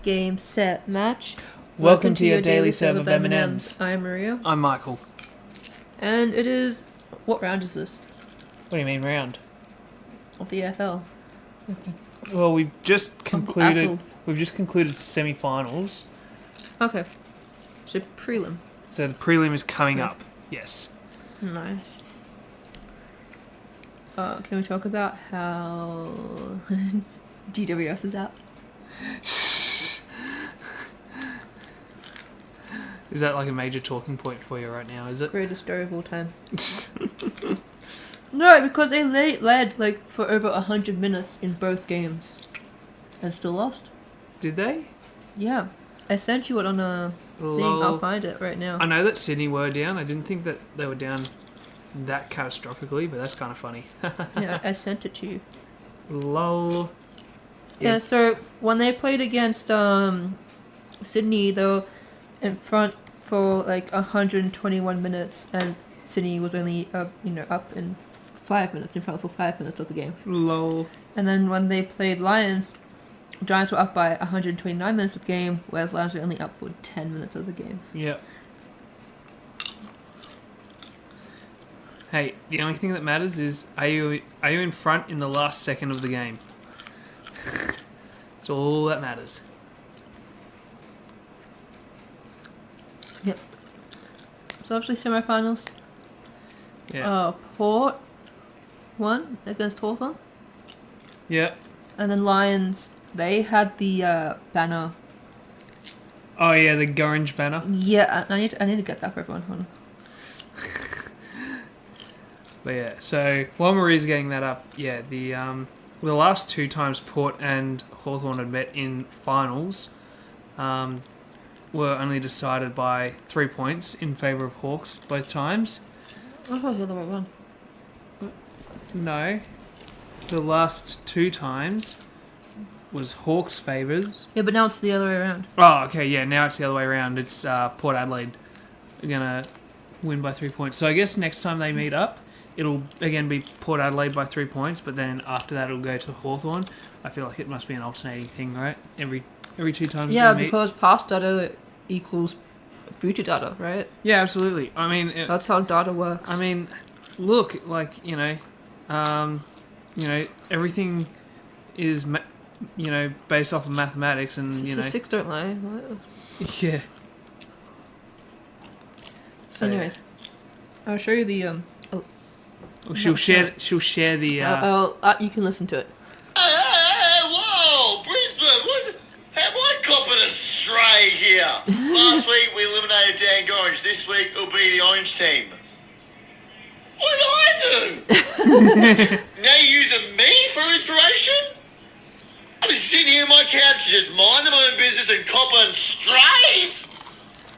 Game, set, match. Welcome to your daily serve of M&Ms. I'm Maria. I'm Michael. And it is... What round is this? What do you mean round? Of the AFL. Well, we've just concluded. AFL. We've just concluded semi-finals. Okay. So prelim. So the prelim is coming Yes. up. Yes. Nice. Can we talk about how GWS is out? Is that like a major talking point for you right now? Is it? Greatest story of all time. No, because they led like for over 100 minutes in both games, and still lost. Did they? Yeah, I sent you it on a thing. Lol. I'll find it right now. I know that Sydney were down. I didn't think that they were down that catastrophically, but that's kind of funny. Yeah, I sent it to you. Lol. Yeah, so when they played against Sydney, they were in front for like 121 minutes, and Sydney was only up in 5 minutes, in front for 5 minutes of the game. Lol. And then when they played Lions, Giants were up by 129 minutes of the game, whereas Lions were only up for 10 minutes of the game. Yeah. Hey, the only thing that matters is are you in front in the last second of the game? That's all that matters. Yep. So obviously semi-finals. Yeah. Port won against Hawthorn. Yeah. And then Lions, they had the banner. Oh yeah, the orange banner. Yeah, I need to get that for everyone. Hold on. But yeah, so while Marie's getting that up, yeah, the last two times Port and Hawthorn had met in finals were only decided by 3 points in favour of Hawks both times. I thought it was the other way around. No, the last two times was Hawks' favours. Yeah, but now it's the other way around. Oh, okay, yeah, now it's the other way around. It's Port Adelaide are going to win by 3 points. So I guess next time they meet up, it'll again be Port Adelaide by 3 points, but then after that it'll go to Hawthorn. I feel like it must be an alternating thing, right? Every 2 times Yeah, they meet. because past data equals future data, right? Yeah, absolutely. I mean, That's how data works. I mean, look, like, everything is, based off of mathematics and, Statistics don't lie. What? Yeah. So, Anyways, I'll show you the well, she'll share the. you can listen to it. Hey, whoa, Brisbane, what? Am I copping a stray here? Last week we eliminated Dan Gorringe. This week it'll be the Orange team. What did I do? Now you're using me for inspiration? I'm just sitting here on my couch just minding my own business and copping strays?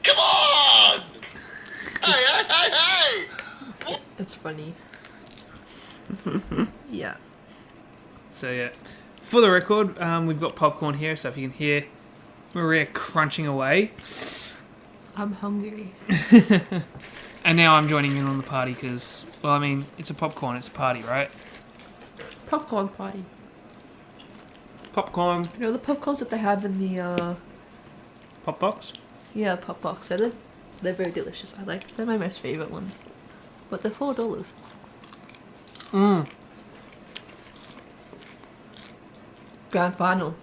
Come on! Hey! What? It's funny. Yeah. So yeah, for the record, we've got popcorn here, so if you can hear Maria crunching away. I'm hungry. And now I'm joining in on the party because, well, I mean, it's a popcorn, it's a party, right? Popcorn party. Popcorn. You know the popcorns that they have in the Pop box? yeah, pop box. They're very delicious. They're my most favorite ones. But they're $4. Grand final.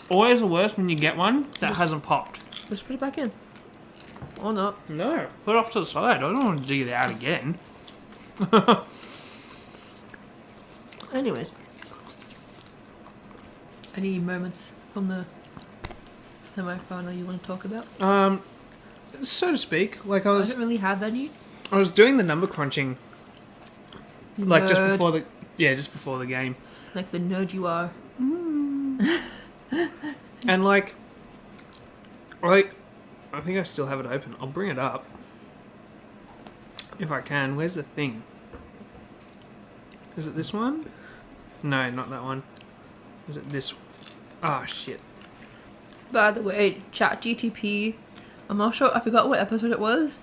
Always the worst when you get one that hasn't popped. Just put it back in. Or not. No, put it off to the side. I don't want to dig it out again. Anyways. Any moments from the semi-final you want to talk about? So to speak, like I I was don't really have any. doing the number crunching, like just Nerd. before the game, Like the nerd you are. and like, I think I still have it open. I'll bring it up if I can. Where's the thing? Is it this one? No, not that one. Is it this one? Ah, shit. By the way, ChatGTP, I'm not sure, I forgot what episode it was.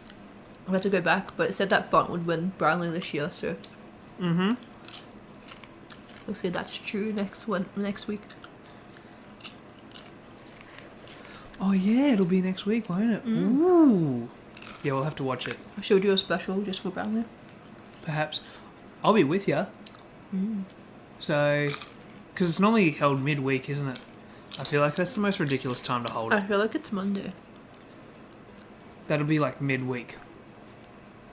I had to go back, but it said that Bont would win Brownlee this year, so. We'll see if that's true next week. Oh yeah, it'll be next week, won't it? Ooh. Yeah, we'll have to watch it. Should we do a special just for Brownlow? Perhaps. I'll be with you. So, because it's normally held midweek, isn't it? I feel like that's the most ridiculous time to hold I it. feel like it's Monday. That'll be like midweek.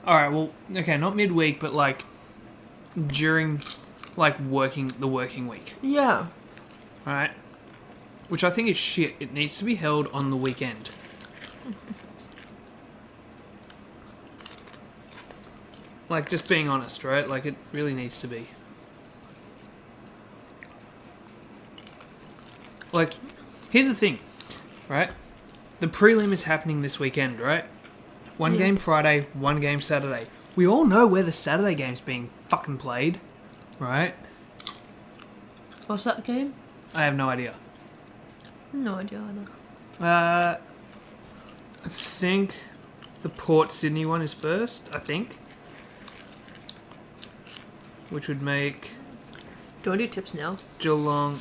Alright, well, okay, not midweek, but like during like the working week. Yeah. Alright? Which I think is shit. It needs to be held on the weekend. Like, just being honest, right? Like, it really needs to be. Like, here's the thing, right? The prelim is happening this weekend, right? One game Friday, one game Saturday. We all know where the Saturday game's being fucking played, right? What's that game? I have no idea. No idea either. I think the Port Sydney one is first, I think. Which would make Do I do tips now? Geelong...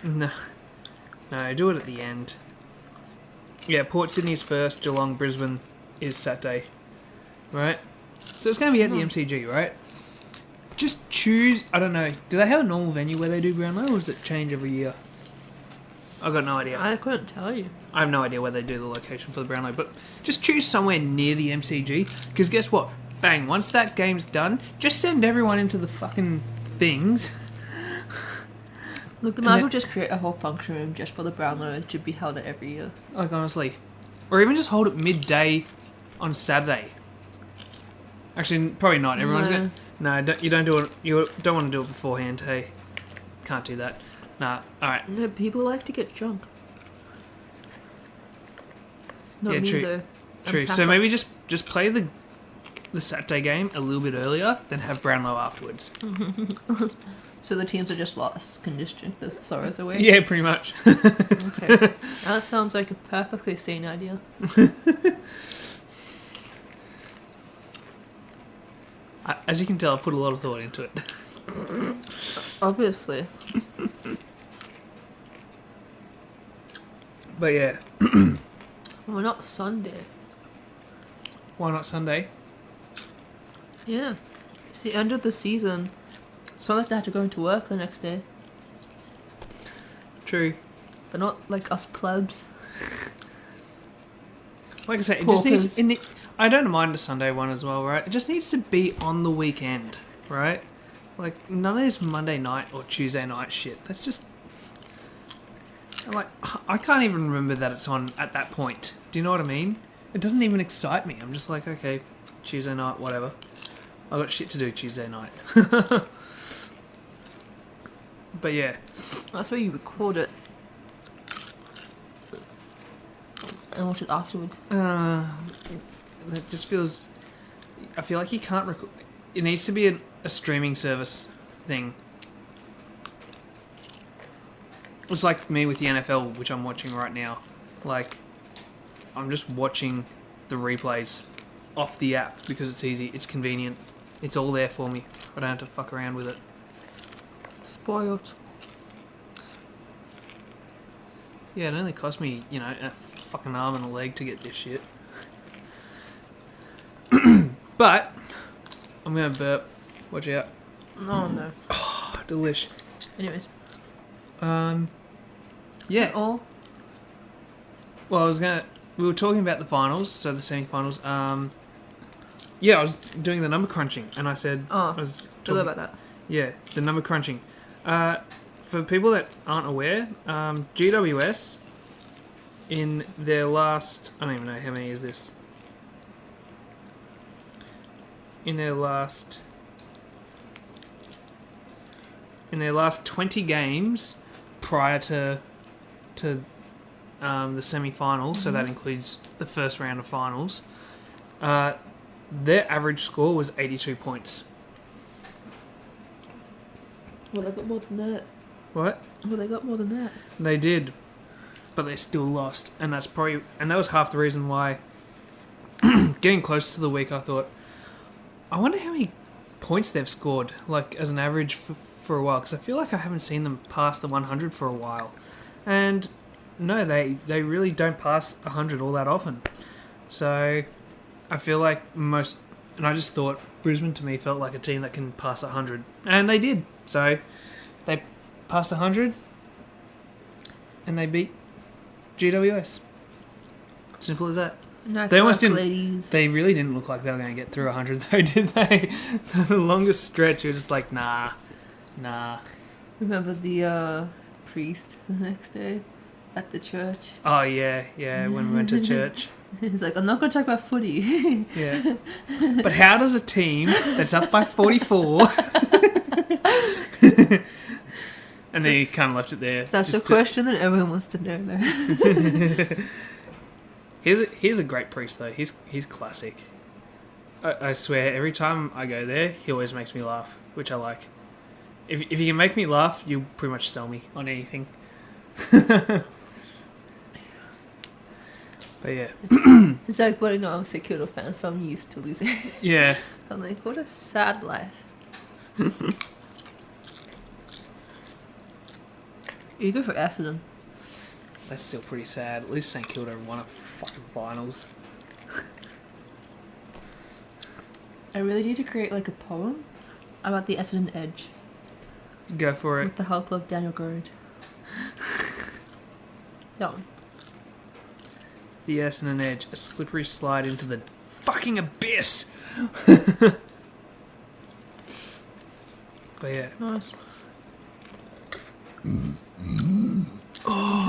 No, do it at the end. Yeah, Port Sydney is first, Geelong, Brisbane is Saturday. Right? So it's going to be at the MCG, right? Just choose... I don't know. Do they have a normal venue where they do Brownlow, or does it change every year? I've got no idea. I couldn't tell you. I have no idea where they do the location for the Brownlow, but just choose somewhere near the MCG, because guess what? Bang, once that game's done, just send everyone into the fucking things. Look, they might as well just create a whole function room just for the Brownlow. It should be held at every year. Like, honestly. Or even just hold it midday on Saturday. Actually, probably not. Everyone's going to... No, you don't do it. You don't want to do it beforehand, hey? Can't do that. Nah, alright. No, people like to get drunk. Not Yeah, me, true. though. I'm True. So Catholic. maybe just play the Saturday game a little bit earlier, then have Brownlow afterwards. So the teams are just lost condition the sorrows away? Yeah, pretty much. Okay. That sounds like a perfectly sane idea. As you can tell, I put a lot of thought into it. Obviously. But yeah, Well, not Sunday. why not Sunday? Yeah. It's the end of the season. It's not like they have to go into work the next day. True. They're not like us plebs. Like I said, it just Paupers. needs... I don't mind a Sunday one as well, right? It just needs to be on the weekend, right? Like, none of this Monday night or Tuesday night shit. That's just... Like, I can't even remember that it's on at that point. Do you know what I mean? It doesn't even excite me. I'm just like, okay, Tuesday night, whatever. I've got shit to do Tuesday night. But yeah. That's where you record it. And watch it afterwards. That just feels... I feel like you can't record... It needs to be a streaming service thing. It's like me with the NFL, which I'm watching right now. Like, I'm just watching the replays off the app because it's easy, it's convenient. It's all there for me. I don't have to fuck around with it. Spoiled. Yeah, it only cost me, a fucking arm and a leg to get this shit. But, I'm gonna burp. Watch out. Oh no. Oh, delish. Anyways. Yeah. All? Well, we were talking about the finals, so the semi-finals. Yeah, I was doing the number crunching, and I said... Oh, I was forgot about that. Yeah, the number crunching. For people that aren't aware, GWS, in their last... I don't even know how many is this. In their last 20 games prior to the semi-final, so that includes the first round of finals, their average score was 82 points. Well, they got more than that. What? Well, they got more than that. They did, but they still lost, and that was half the reason why. Getting close to the week, I thought, I wonder how many points they've scored, like as an average for a while, because I feel like I haven't seen them pass the 100 for a while. And no, they really don't pass 100 all that often. So I feel like and I just thought Brisbane to me felt like a team that can pass 100, and they did. So they passed 100, and they beat GWS. Simple as that. Nice They almost work, didn't. ladies. They really didn't look like they were going to get through 100, though, did they? For the longest stretch, you were just like, nah. Remember the priest the next day at the church? Oh yeah, when we went to church. He's like, I'm not going to talk about footy. Yeah. But how does a team that's up by 44... and then he kind of left it there. That's a question that everyone wants to know, though. Here's a great priest, though. He's classic. I swear, every time I go there, he always makes me laugh, which I like. If you can make me laugh, you'll pretty much sell me on anything. But yeah. It's like, well, I'm a Sekiro fan, so I'm used to losing. Yeah. I'm like, what a sad life. You go for Essendon. That's still pretty sad. At least St Kilda won a fucking finals. I really need to create like a poem about the Essendon Edge Go for it. with the help of Daniel Gurd. That one. The Essendon Edge, a slippery slide into the fucking abyss. But yeah. Nice. Can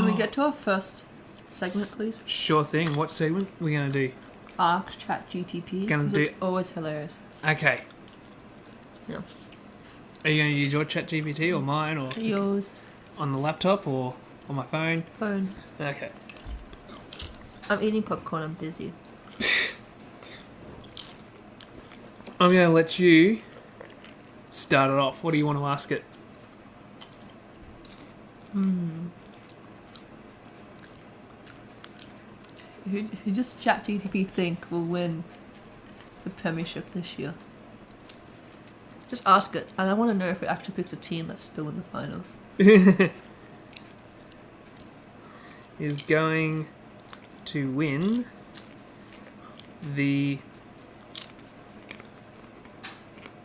we get to our first segment, please? Sure thing. What segment are we going to do? Ask ChatGTP. Gonna 'cause do- it's always hilarious. Okay. No. Are you going to use your ChatGPT or mine, or Yours. on the laptop or on my phone? Phone. Okay. I'm eating popcorn. I'm busy. I'm going to let you start it off. What do you want to ask it? Who does ChatGTP think will win the premiership this year? Just ask it. And I want to know if it actually picks a team that's still in the finals. Is going to win the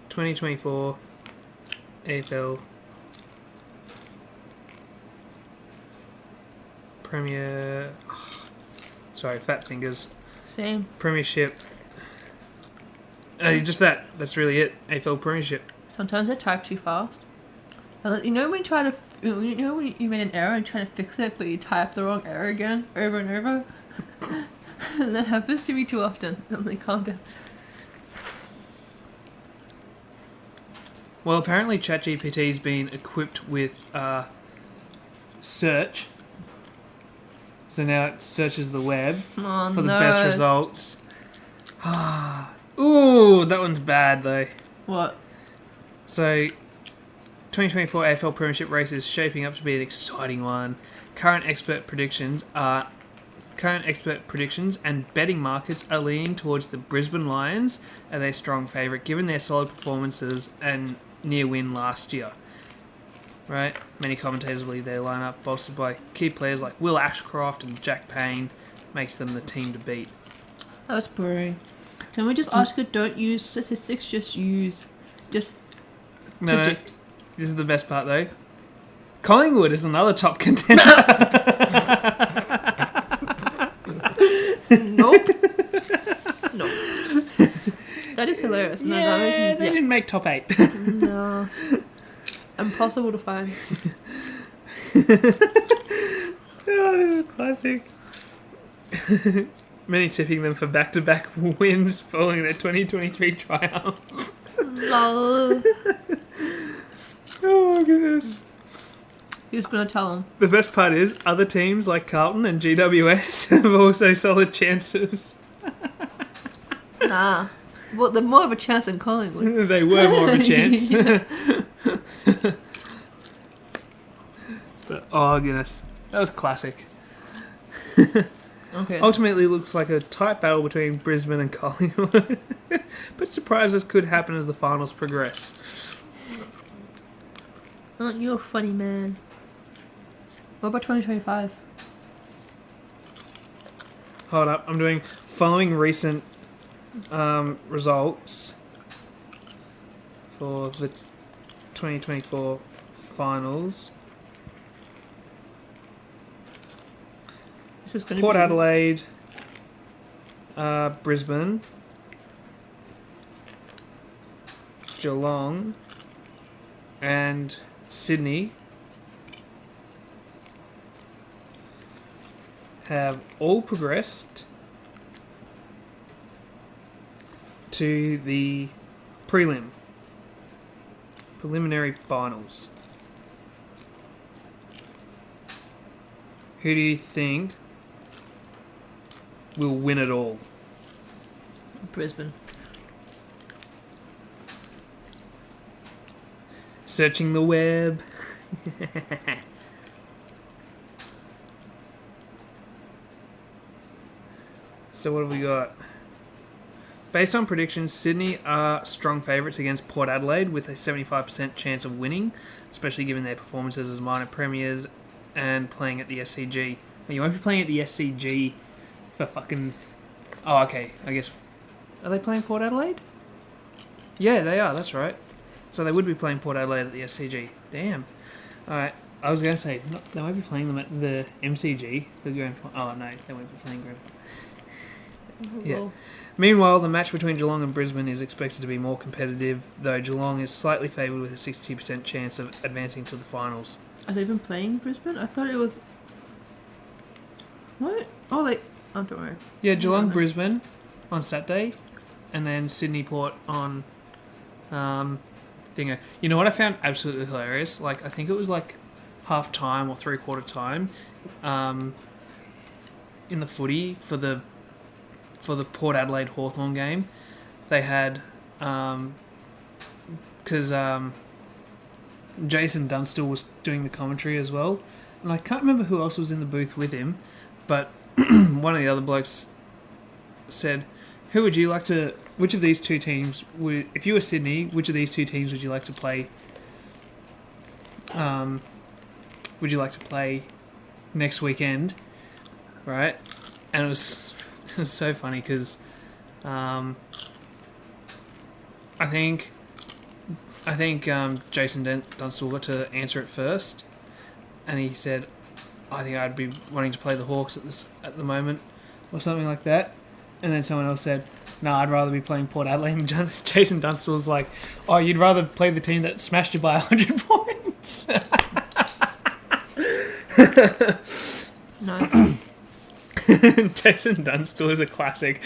2024 AFL Premier... Sorry, fat fingers. Same. Premiership. Just that. That's really it. AFL Premiership. Sometimes I type too fast. And you know when you try to, you know when you made an error and trying to fix it, but you type the wrong error again, over and over. And that happens to me too often. I'm like, calm down. Well, apparently ChatGPT's been equipped with search. So now it searches the web Oh, for the no. best results. Ooh, that one's bad though. What? So, 2024 AFL Premiership race is shaping up to be an exciting one. Current expert predictions and betting markets are leaning towards the Brisbane Lions as a strong favourite, given their solid performances and near win last year. Right? Many commentators believe their lineup, bolstered by key players like Will Ashcroft and Jack Payne, makes them the team to beat. That's boring. Can we just ask it, don't use statistics, just No, predict. this is the best part though. Collingwood is another top contender. Nope. No. That is hilarious. No, that makes me, They didn't make top 8. No. Impossible to find. Oh, this is classic. Many tipping them for back-to-back wins following their 2023 triumph. Lol. Oh my goodness. Who's gonna tell him? The best part is, other teams like Carlton and GWS have also solid chances. Nah. Well, they're more of a chance than Collingwood. They were more of a chance. But, oh goodness. That was classic. Okay. Ultimately, it looks like a tight battle between Brisbane and Collingwood. But surprises could happen as the finals progress. Aren't you a funny man? What about 2025? Hold up, I'm doing following recent results for the 2024 finals. This is going to Port be Adelaide, Brisbane, Geelong, and Sydney have all progressed to the preliminary finals. Who do you think will win it all? Brisbane. Searching the web. So what have we got? Based on predictions, Sydney are strong favourites against Port Adelaide with a 75% chance of winning, especially given their performances as minor premiers and playing at the SCG. You won't be playing at the SCG for fucking... Oh, okay. I guess... Are they playing Port Adelaide? Yeah, they are. That's right. So they would be playing Port Adelaide at the SCG. Damn. Alright. I was going to say, they might be playing them at the MCG, the Grand Final. Oh, no. They won't be playing Grand Final. Yeah. Meanwhile, the match between Geelong and Brisbane is expected to be more competitive, though Geelong is slightly favoured with a 60% chance of advancing to the finals. Are they even playing Brisbane? I thought it was... What? Oh, like... Oh, don't worry. Yeah, Geelong, Brisbane on Saturday, and then Sydney Port on... Thingo. You know what I found absolutely hilarious? Like, I think it was like half-time or three-quarter time in the footy for the Port Adelaide Hawthorn game. They had... Because Jason Dunstall was doing the commentary as well. And I can't remember who else was in the booth with him, but one of the other blokes said, "Who would you like to... Which of these two teams would... If you were Sydney, which of these two teams would you like to play... would you like to play next weekend?" Right? And it was so funny because I think Jason Dunstall got to answer it first, and he said, "I think I'd be wanting to play the Hawks at the moment," or something like that. And then someone else said, "No, I'd rather be playing Port Adelaide." And Jason Dunstall was like, "Oh, you'd rather play the team that smashed you by 100 points?" No. Jason Dunstall is a classic.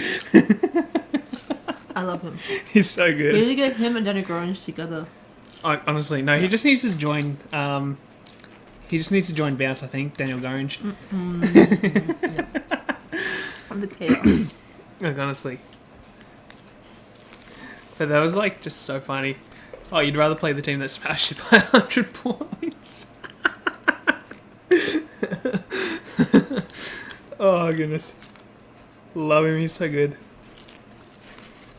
I love him. He's so We good. need to get him and Daniel Grange together. Honestly, no. He just needs to join. He just needs to join Bounce. I think Daniel Gorringe. Yeah. I'm the chaos. Like, honestly, but that was like just so funny. Oh, you'd rather play the team that smashed you by 100 points? Oh goodness, love him. He's so good.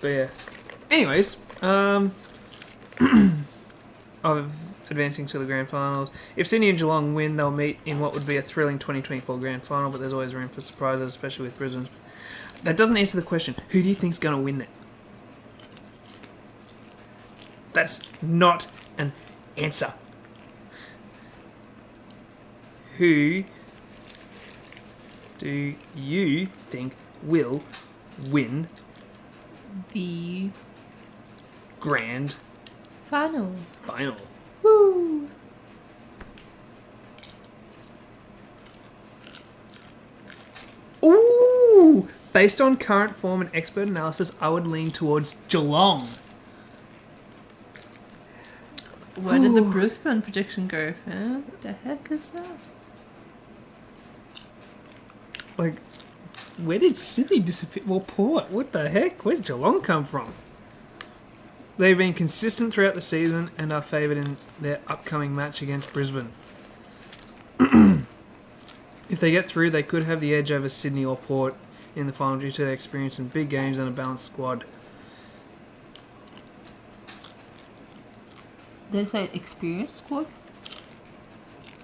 But yeah. Anyways, of advancing to the grand finals. If Sydney and Geelong win, they'll meet in what would be a thrilling 2024 grand final, but there's always room for surprises, especially with Brisbane. That doesn't answer the question. Who do you think's going to win that? That's not an answer. Who do you think will win The grand final. final? Woo! Ooh! Based on current form and expert analysis, I would lean towards Geelong. Where did the Brisbane prediction go? Huh? What the heck is that? Like, where did Sydney disappear? Well, Port, what the heck? Where did Geelong come from? They've been consistent throughout the season and are favoured in their upcoming match against Brisbane. If they get through, they could have the edge over Sydney or Port in the final due to their experience in big games and a balanced squad. They say experienced squad.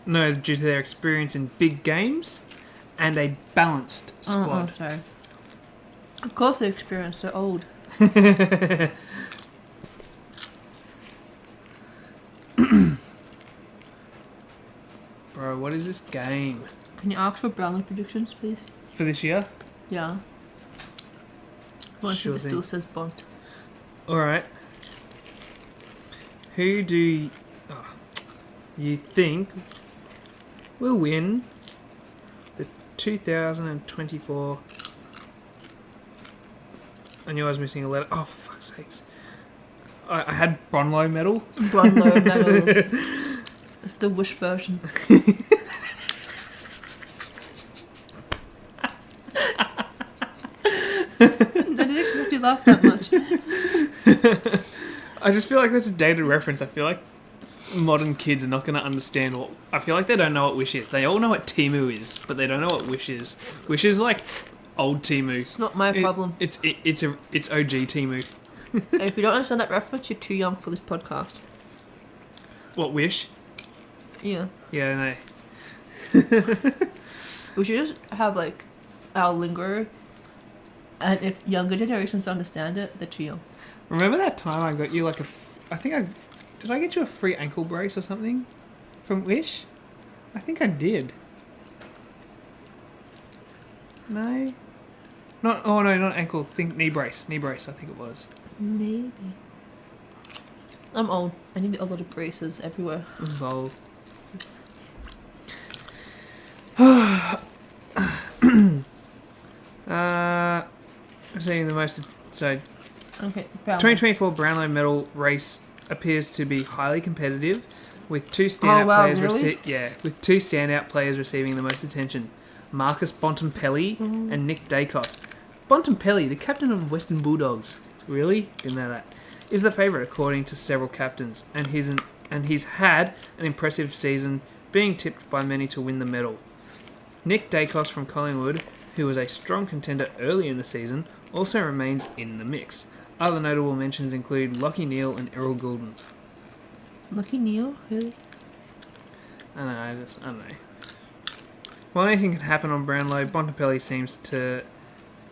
No, due to their experience in big games and a balanced Oh, squad. sorry. Of course they're experienced. They're old. Bro, what is this game? Can you ask for Brownlee predictions, please? For this year? Yeah. Well, Sure it thing. still says Bont. Alright. Who do you think will win the 2024... I knew I was missing a letter. Oh, for fuck's sakes. I had Brownlow medal. Brownlow medal. It's the wish version. I didn't expect you to laugh that much. I just feel like that's a dated reference. I feel like modern kids are not going to understand what... I feel like they don't know what Wish is. They all know what Timu is, but they don't know what Wish is. Wish is like old Timu. It's not my problem. It's OG Timu. If you don't understand that reference, you're too young for this podcast. What, Wish? Yeah. Yeah, no. We should just have like our lingo, and if younger generations understand it, they're too young. Remember that time I got you like did I get you a free ankle brace or something from Wish? I think I did. No? Not ankle, think knee brace, I think it was. Maybe. I'm old. I need a lot of braces everywhere. Involved. Seeing the most... So, Okay, Brownlow. 2024 Brownlow medal race appears to be highly competitive, with two standout players receiving the most attention: Marcus Bontempelli and Nick Dacos. Bontempelli, the captain of Western Bulldogs, really didn't know that, is the favourite according to several captains, and he's had an impressive season, being tipped by many to win the medal. Nick Dacos from Collingwood, who was a strong contender early in the season, also remains in the mix. Other notable mentions include Lachie Neale and Errol Goulden. Lachie Neale? Really? I don't know. While anything can happen on Brownlow, Bontempelli seems to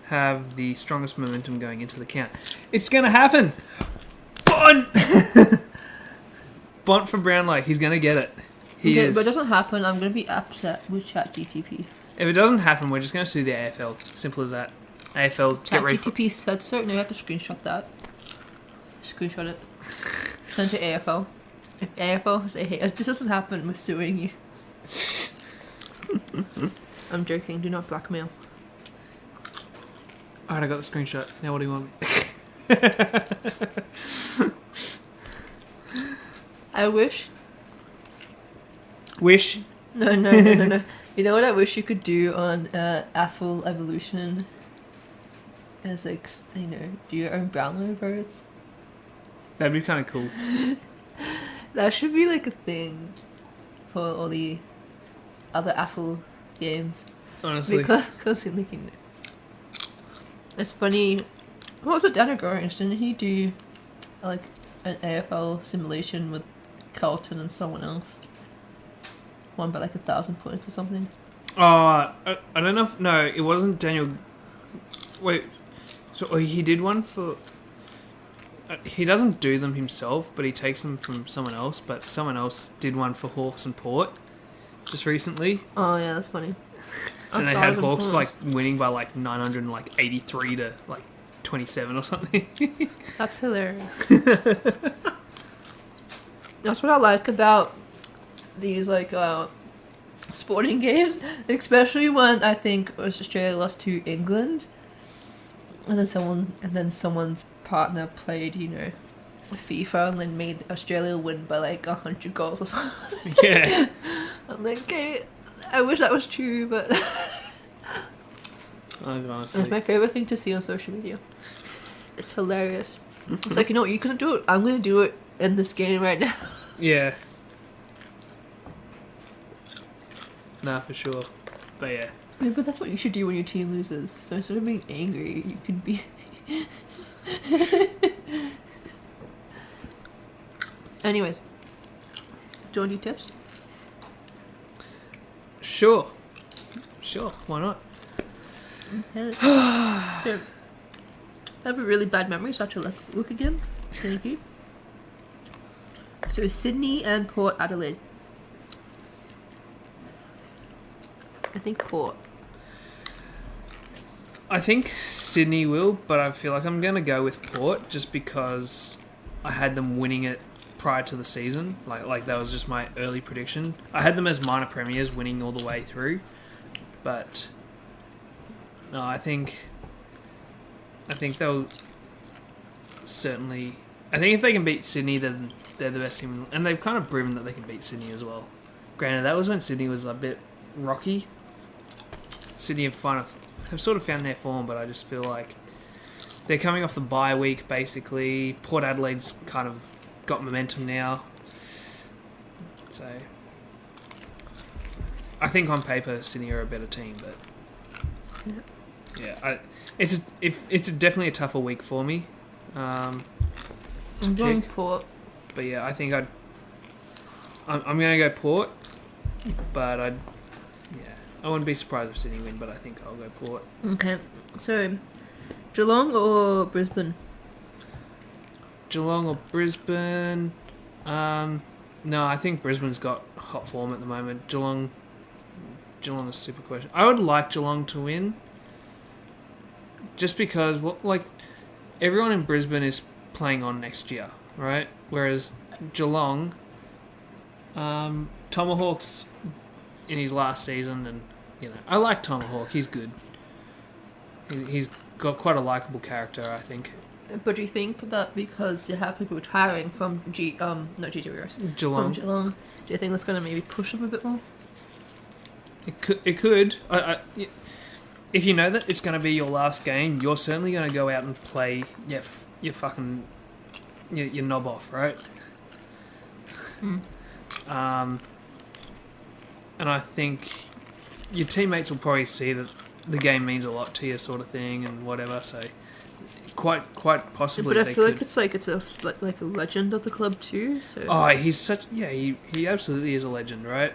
have the strongest momentum going into the count. It's going to happen! Bont! Bont for Brownlow. He's going to get it. He is. But if it doesn't happen, I'm going to be upset with ChatGTP. If it doesn't happen, we're just going to sue the AFL. Simple as that. AFL, get ready for... ChatGTP said so. No, you have to screenshot that. Screenshot it. Send it to AFL. If AFL say, hey, if this doesn't happen, we're suing you. I'm joking. Do not blackmail. Alright, I got the screenshot. Now what do you want? I wish... Wish? No. You know what I wish you could do on AFL Evolution? As like, you know, do your own Brownlow votes. That'd be kind of cool. That should be like a thing for all the other AFL games. Honestly. Because you're looking. It's funny. What was it, Daniel Gorringe? Didn't he do like an AFL simulation with Carlton and someone else? Won by like 1,000 points or something. I don't know if... No, it wasn't Daniel... Wait. So he did one for... he doesn't do them himself, but he takes them from someone else. But someone else did one for Hawks and Port just recently. Oh, yeah, that's funny. And they had Hawks like winning by like 983 to like 27 or something. That's hilarious. That's what I like about these like sporting games, especially when I think Australia lost to England, and then someone's partner played, you know, FIFA and then made Australia win by like 100 goals or something. Yeah. I'm like, okay, I wish that was true, but Honestly. it's my favorite thing to see on social media. It's hilarious. It's like, you know what, you couldn't do it. I'm gonna do it in this game right now. Yeah. Nah, for sure. But yeah. Yeah, but that's what you should do when your team loses. So instead of being angry, you could be... Anyways, Do you want to do tips? Sure, why not? Okay. So, I have a really bad memory, so I have to look again. Thank you. So Sydney and Port Adelaide. I think Port. I think Sydney will, but I feel like I'm going to go with Port just because I had them winning it prior to the season. Like that was just my early prediction. I had them as minor premiers winning all the way through, but no, I think they'll certainly. I think if they can beat Sydney, then they're the best team, and they've kind of proven that they can beat Sydney as well. Granted, that was when Sydney was a bit rocky. Sydney have sort of found their form, but I just feel like they're coming off the bye week, basically. Port Adelaide's kind of got momentum now. So I think on paper, Sydney are a better team, but yeah, it's definitely a tougher week for me. I'm going Port. But yeah, I think I'm going to go Port, but I wouldn't be surprised if Sydney win, but I think I'll go Port. Okay, so Geelong or Brisbane? Geelong or Brisbane? No, I think Brisbane's got hot form at the moment. Geelong is super question. I would like Geelong to win, just because everyone in Brisbane is playing on next year, right? Whereas Geelong, Tomahawk's in his last season, and I like Tomahawk. He's good. He's got quite a likable character, I think. But do you think that because you have people retiring from Geelong, from Geelong, do you think that's going to maybe push them a bit more? It could. If you know that it's going to be your last game, you're certainly going to go out and play your fucking your knob off, right? And I think your teammates will probably see that the game means a lot to you, sort of thing, and whatever. So, quite possibly. But I feel like it's like a legend of the club too. So. Oh, he's such he absolutely is a legend, right?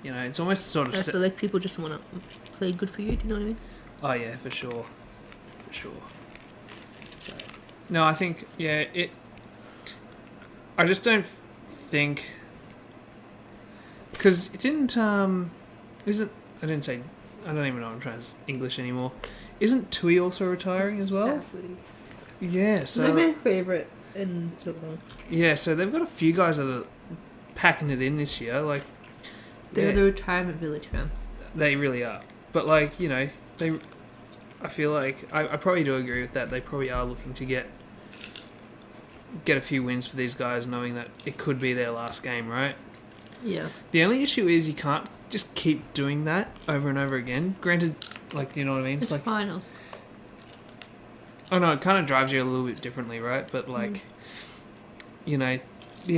It's almost sort of. I feel like people just want to play good for you. Do you know what I mean? Oh yeah, for sure. So, no, I think I just don't think. Because it didn't, I don't even know I'm trying to English anymore. Isn't Tui also retiring as well? Exactly. Yeah, so... They're my favourite in Geelong. Yeah, so they've got a few guys that are packing it in this year, They're the retirement village, man. They really are. But, I feel like, I probably do agree with that. They probably are looking to get a few wins for these guys, knowing that it could be their last game, right? Yeah. The only issue is you can't just keep doing that over and over again. Granted, you know what I mean? It's finals. Oh no, it kind of drives you a little bit differently, right? But the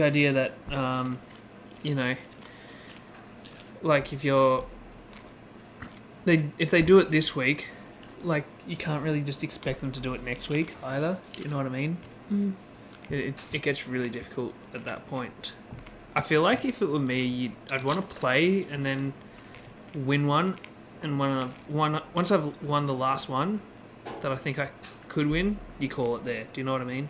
idea that, if they do it this week, you can't really just expect them to do it next week either. You know what I mean? Mm. It gets really difficult at that point. I feel like if it were me, I'd want to play and then win one, and once I've won the last one that I think I could win, you call it there. Do you know what I mean?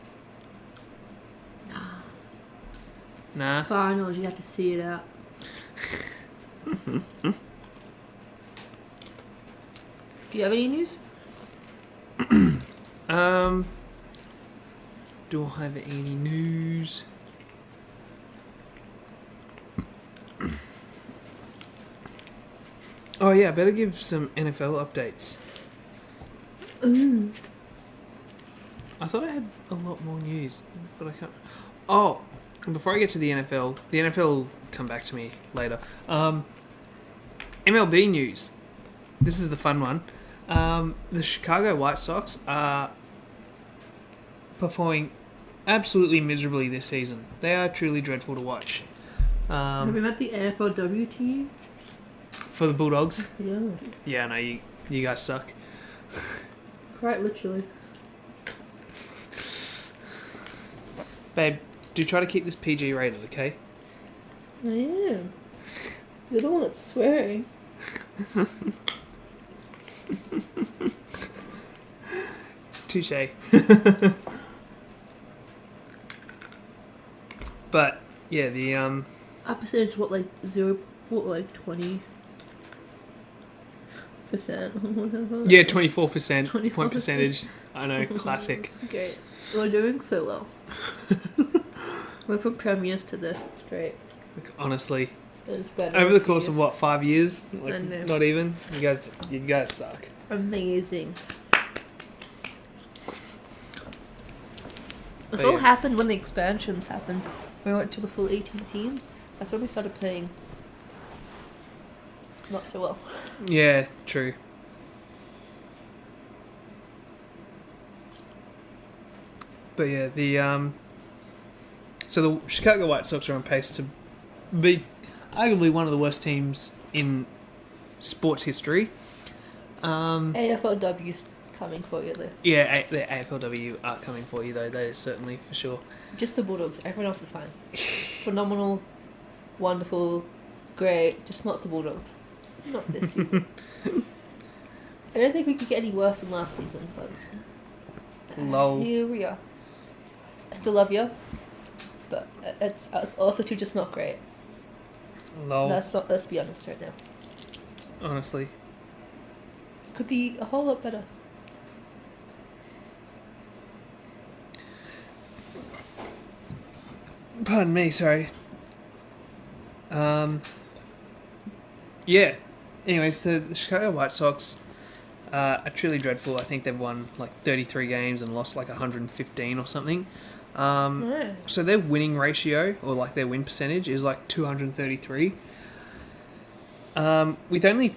Nah. Finals, you have to see it out. Do you have any news? Do I have any news? Oh yeah, better give some NFL updates. I thought I had a lot more news, but I can't. Oh, before I get to the NFL will come back to me later. MLB news. This is the fun one. The Chicago White Sox are performing absolutely miserably this season. They are truly dreadful to watch. Have we met the AFLW team? For the Bulldogs? Yeah. Yeah, no, you guys suck. Quite literally. Babe, do try to keep this PG rated, okay? I am. You're the one that's swearing. Touche. But yeah, the Our percentage, what, like 20%? Whatever. yeah, 24% 24%. point percentage. I know, classic. It's great. We're doing so well. We're from premiers to this. It's great. Like, honestly, It's better. over the course of what, 5 years? Like, I know. not even. You guys suck. Amazing. This But all yeah. happened when the expansions happened. We went to the full 18 teams. That's when we started playing not so well. Yeah, true. But yeah, so the Chicago White Sox are on pace to be arguably one of the worst teams in sports history. AFLW's coming for you though. Yeah, the AFLW are coming for you though. That is certainly for sure. Just the Bulldogs. Everyone else is fine. Phenomenal, wonderful, great. Just not the Bulldogs. Not this season. I don't think we could get any worse than last season, but Lol. here we are. I still love you, but it's also too just not great. Lol. Let's be honest right now. Honestly. Could be a whole lot better. Pardon me, sorry. Yeah. Anyway, so the Chicago White Sox are truly dreadful. I think they've won like 33 games and lost like 115 or something. Yeah. So their winning ratio, or like their win percentage, is like 233. With only,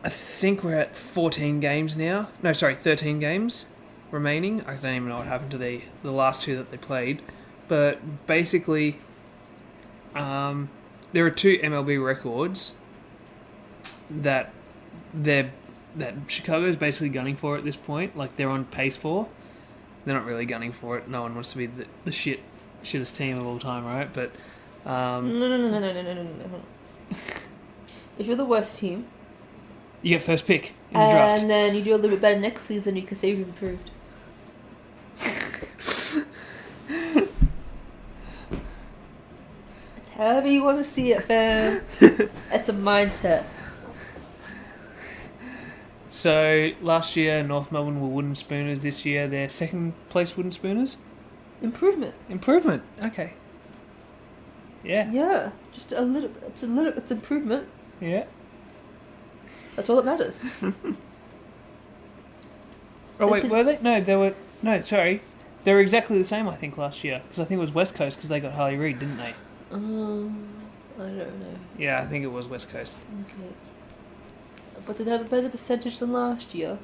I think we're at 14 games now. No, sorry, 13 games remaining. I don't even know what happened to the last two that they played. But basically, there are two MLB records that Chicago's basically gunning for at this point. Like, they're on pace for. They're not really gunning for it. No one wants to be the shittest team of all time, right? But No. If you're the worst team, you get first pick in the draft. and then you do a little bit better next season, you can say you've improved. It's however you want to see it, fam. It's a mindset. So last year, North Melbourne were Wooden Spooners. This year, they're second place Wooden Spooners. Improvement. Improvement. Okay. Yeah. Yeah, just a little. It's improvement. Yeah. That's all that matters. Oh wait, were they? No, they were. No, sorry, they were exactly the same. I think last year, because I think it was West Coast because they got Harley Reid, didn't they? I don't know. Yeah, I think it was West Coast. Okay. But did they have a better percentage than last year?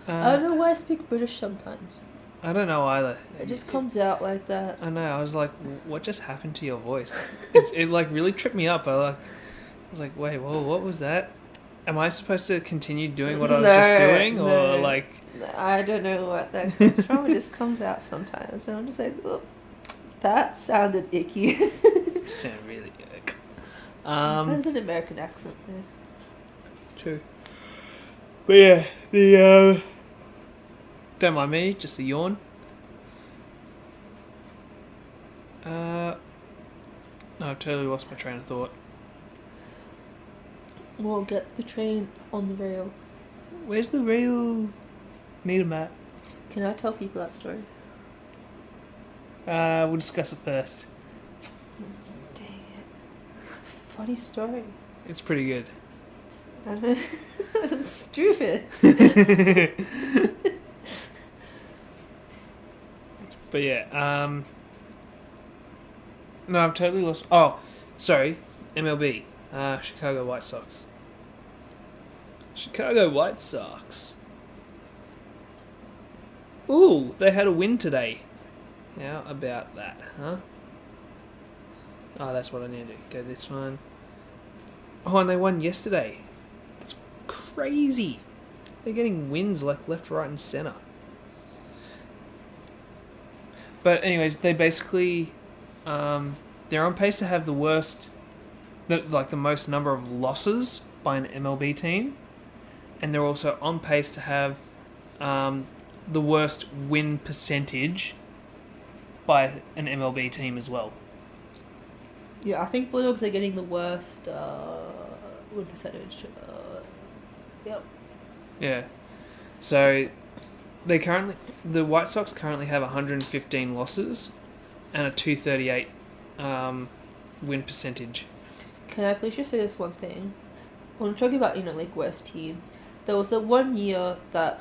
I don't know why I speak British sometimes. I don't know either. It just comes out like that. I know. I was like, what just happened to your voice? It like really tripped me up. I was like, wait, whoa, what was that? Am I supposed to continue doing what I was just doing, or like? I don't know what that comes from. It just comes out sometimes, and I'm just like, oh, that sounded icky. Sound really ick. There's an American accent there. True. But yeah, the don't mind me, just a yawn. No, I've totally lost my train of thought. We'll get the train on the rail. Where's the rail? Need a map. Can I tell people that story? We'll discuss it first. Dang it. It's a funny story. It's pretty good. I don't it's stupid. But yeah, no, I've totally lost. Oh, sorry, MLB, Chicago White Sox. Chicago White Sox. Ooh, they had a win today. How about that, huh? Oh, that's what I need to do. Go this one. Oh, and they won yesterday. That's crazy. They're getting wins like left, right, and center. But anyways, they basically they're on pace to have the most number of losses by an MLB team, and they're also on pace to have the worst win percentage by an MLB team as well. Yeah, I think Bulldogs are getting the worst win percentage. Yep. Yeah. So the White Sox currently have 115 losses and a 238 win percentage. Can I please just say this one thing? When we're talking about, like worst teams, there was a 1 year that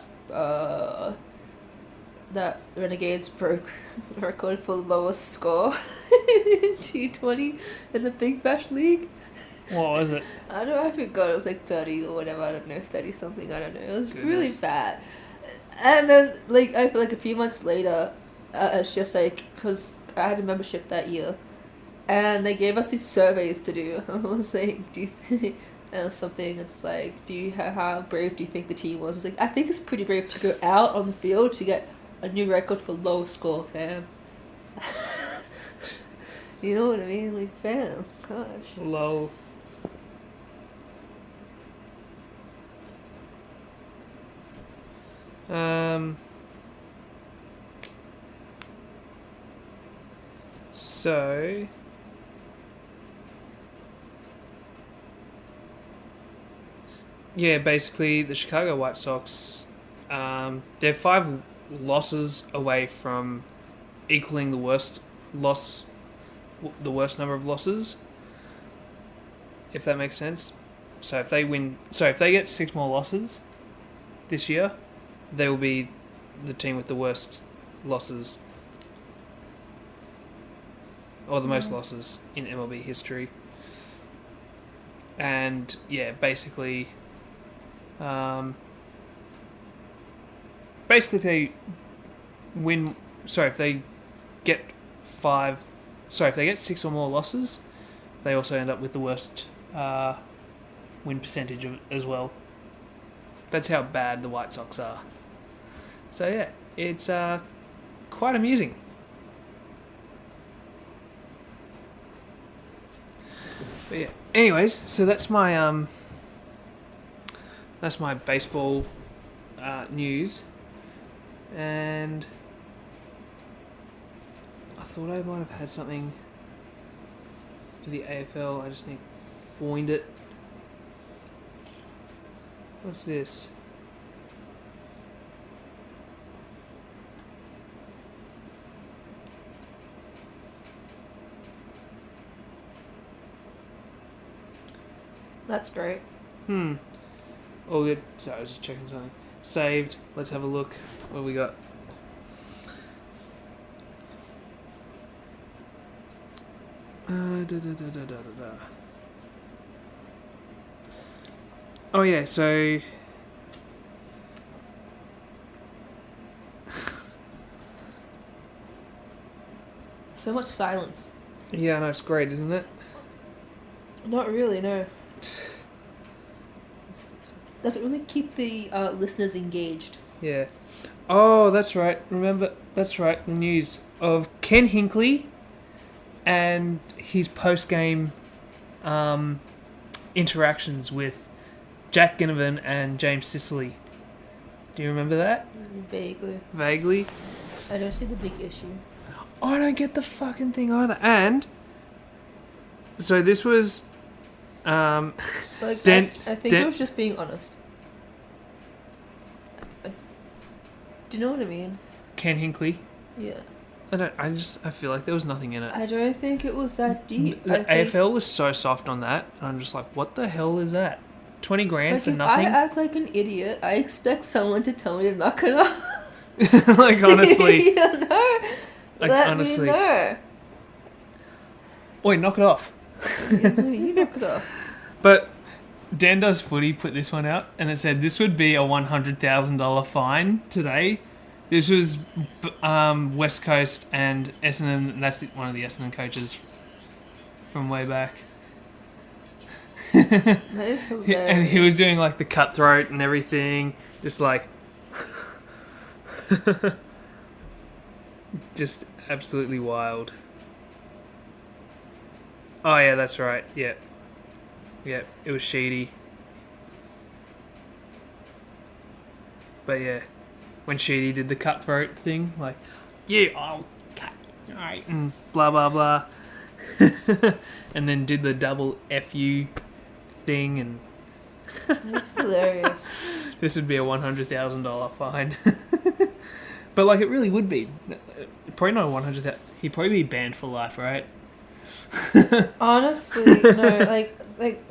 that Renegades broke the record for lowest score in T20 in the Big Bash League. What was it? I don't know, I forgot, it was like 30 or whatever, I don't know, 30 something, I don't know. It was really bad. And then, I feel like a few months later, it's just because I had a membership that year, and they gave us these surveys to do. I was like, do you think, something, it's like, how brave do you think the team was? It's like, I think it's pretty brave to go out on the field to get a new record for lowest score, fam. You know what I mean? Like, fam, gosh. Low. So yeah, basically the Chicago White Sox, they're 5 losses away from equaling the worst number of losses, if that makes sense. So if they get 6 more losses this year, they will be the team with the worst losses, or the most losses in MLB history. And yeah, basically if they get 6 or more losses, they also end up with the worst win percentage as well. That's how bad the White Sox are. So yeah, it's quite amusing. But yeah. Anyways, so that's my baseball news, and I thought I might have had something for the AFL. I just need to find it. What's this? That's great. All good. Sorry, I was just checking something. Saved. Let's have a look. What we got? Oh yeah, so So much silence. yeah, no, it's great, isn't it? Not really, no. Doesn't really keep the listeners engaged. Yeah. Oh, that's right. That's right. The news of Ken Hinckley and his post-game interactions with Jack Ginnivan and James Sicily. Do you remember that? Vaguely. I don't see the big issue. I don't get the fucking thing either. And so this was I think I was just being honest. Do you know what I mean? Ken Hinckley. Yeah. I feel like there was nothing in it. I don't think it was that deep. The AFL was so soft on that, and I'm just like, what the hell is that? 20 grand for if nothing? I act like an idiot, I expect someone to tell me to knock it off. Like, honestly. Honestly. Me know. Wait, knock it off. You knock it off. But Dan Does Footy put this one out, and it said this would be a $100,000 fine today. This was West Coast and Essendon. That's one of the Essendon coaches from way back. That is hilarious. And he was doing like the cutthroat and everything, just like, just absolutely wild. Oh yeah, that's right. Yeah, it was Sheedy. But yeah, when Sheedy did the cutthroat thing, like, yeah, I'll cut, alright, and blah blah blah, and then did the double FU thing, and It's hilarious. this would be a $100,000 fine. But like, it really would be. Probably not 100,000. He'd probably be banned for life, right? Honestly, no, like.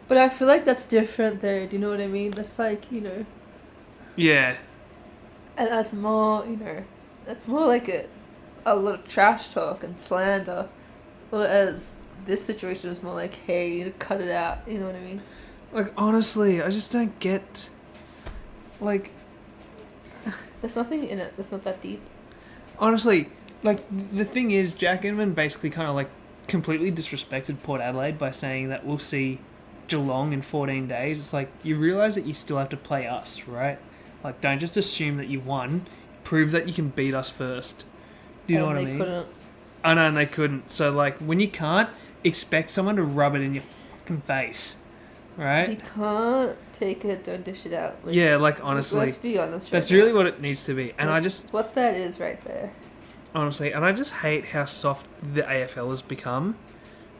But I feel like that's different there. Do you know what I mean? That's like, you know, Yeah. and that's more, you know, that's more like a lot of trash talk and slander. Whereas this situation is more like, hey, you cut it out. You know what I mean? Like, honestly, I just don't get. Like, There's nothing in it. That's not that deep. honestly, like, the thing is, Jack Inman basically kind of like completely disrespected Port Adelaide by saying that we'll see Geelong in 14 days. It's like, you realise that you still have to play us, right? Like, don't just assume that you won. Prove that you can beat us first. Do you know what I mean? Couldn't. I know, and they couldn't. So, like, when you can't, expect someone to rub it in your fucking face, right? You can't take it, don't dish it out. Like, Yeah, like, honestly, let's be honest. that's right really now. what it needs to be. And I That's just, what that is right there. honestly, and I just hate how soft the AFL has become.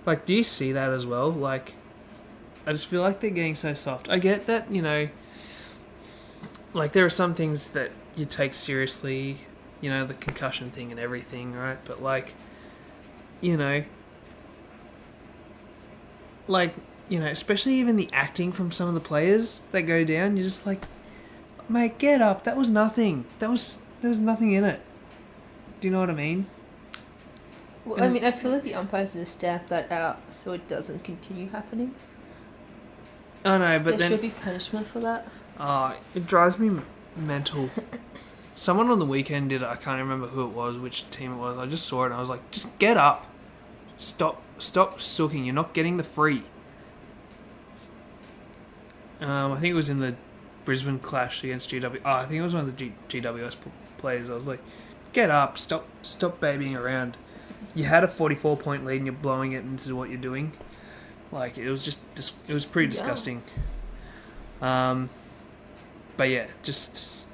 Like, do you see that as well? Like, I just feel like they're getting so soft. I get that, you know, like, there are some things that you take seriously, you know, the concussion thing and everything, right? But, like, you know, especially even the acting from some of the players that go down, you're just like, mate, get up. That was nothing. There was nothing in it. Do you know what I mean? Well, I mean, I feel like the umpires need to stamp that out so it doesn't continue happening. I know, but there then should be punishment for that. it drives me mental. Someone on the weekend did it. I can't remember who it was, which team it was. I just saw it and I was like, just get up. Stop sooking. You're not getting the free. I think it was in the Brisbane clash against GW. Oh, I think it was one of the GWS players. I was like, get up. Stop babying around. You had a 44-point lead and you're blowing it into what you're doing. Like, it was just it was pretty disgusting. But yeah, just,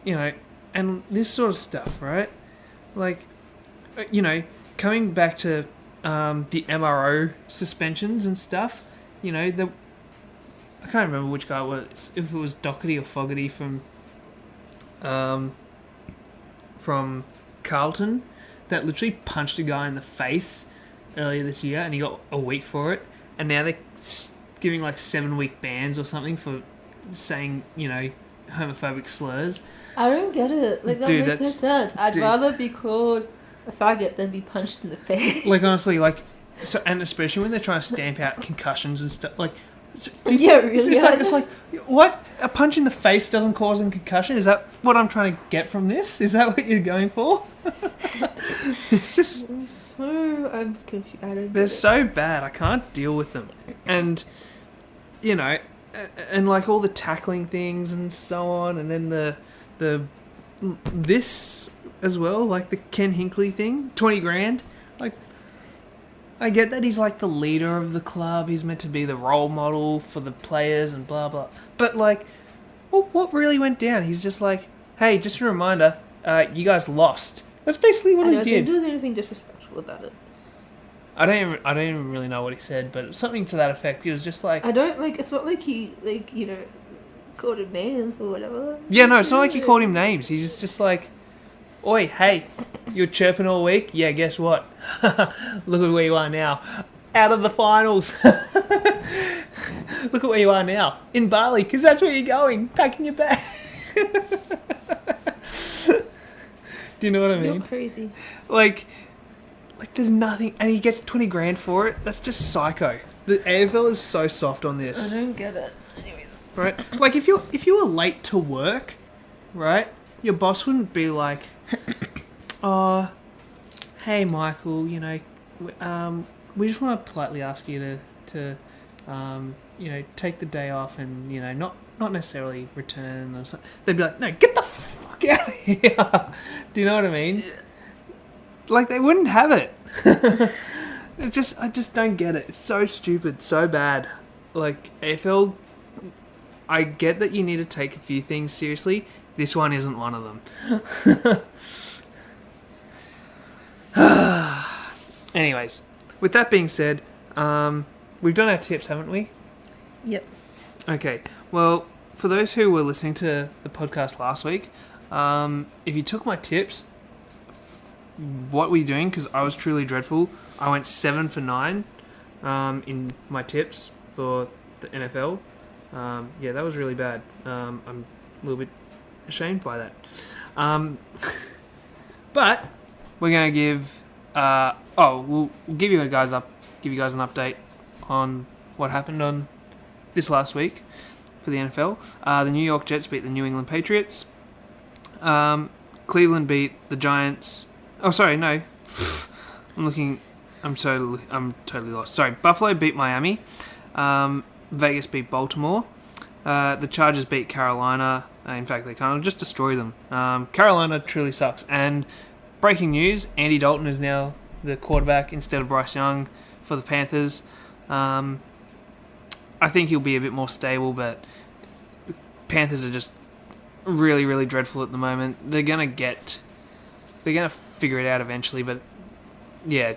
you know, and this sort of stuff, right? Like, you know, coming back to the MRO suspensions and stuff, you know, I can't remember which guy it was, if it was Doherty or Fogarty from Carlton, that literally punched a guy in the face earlier this year and he got a week for it, and now they're giving like 7-week bans or something for saying, you know, homophobic slurs. I don't get it. Like, that Dude, makes no that's- sense. I'd dude. rather be called a faggot than be punched in the face. Like, honestly, like, so, and especially when they're trying to stamp out concussions and stuff, like, Yeah, really. it's like, what? A punch in the face doesn't cause a concussion? Is that what I'm trying to get from this? Is that what you're going for? It's just, So I'm confused. I don't get they're it. so bad. I can't deal with them. And, you know, and like all the tackling things and so on, and then this as well, like the Ken Hinkley thing, 20 grand. Like, I get that he's like the leader of the club. He's meant to be the role model for the players and blah, blah. But like, what really went down? He's just like, hey, just a reminder, you guys lost. That's basically what I he don't think did. there's anything disrespectful about it. I don't even really know what he said, but something to that effect. He was just like, I don't like. It's not like he you know called him names or whatever. yeah, no, it's not like he called him names. He's just like, oi, hey, you were chirping all week? Yeah, guess what? Look at where you are now. Out of the finals. Look at where you are now. In Bali, because that's where you're going. Packing your bag. Do you know what I You're mean? crazy. Like, there's nothing, and he gets 20 grand for it. That's just psycho. The AFL is so soft on I this, don't get it. Anyway, right? Like, if you were late to work, right, your boss wouldn't be like, oh, hey Michael, you know, we just want to politely ask you to you know, take the day off and, you know, not necessarily return or something. They'd be like, no, get the fuck out of here. Do you know what I mean? Like, they wouldn't have it. I just don't get it. It's so stupid, so bad. Like, AFL, I get that you need to take a few things seriously. This one isn't one of them. Anyways, with that being said, we've done our tips, haven't we? Yep. Okay. Well, for those who were listening to the podcast last week, if you took my tips, what were you doing? Because I was truly dreadful. I went 7 for 9 in my tips for the NFL. Yeah, that was really bad. I'm a little bit ashamed by that. But we're going to give... we'll give you guys an update on what happened on this last week for the NFL. The New York Jets beat the New England Patriots. Cleveland beat the Giants. Oh, sorry, no. I'm totally lost. Sorry, Buffalo beat Miami. Vegas beat Baltimore. The Chargers beat Carolina. In fact, they kind of just destroyed them. Carolina truly sucks. And breaking news, Andy Dalton is now the quarterback instead of Bryce Young for the Panthers. I think he'll be a bit more stable, but the Panthers are just really, really dreadful at the moment. They're gonna figure it out eventually, but yeah,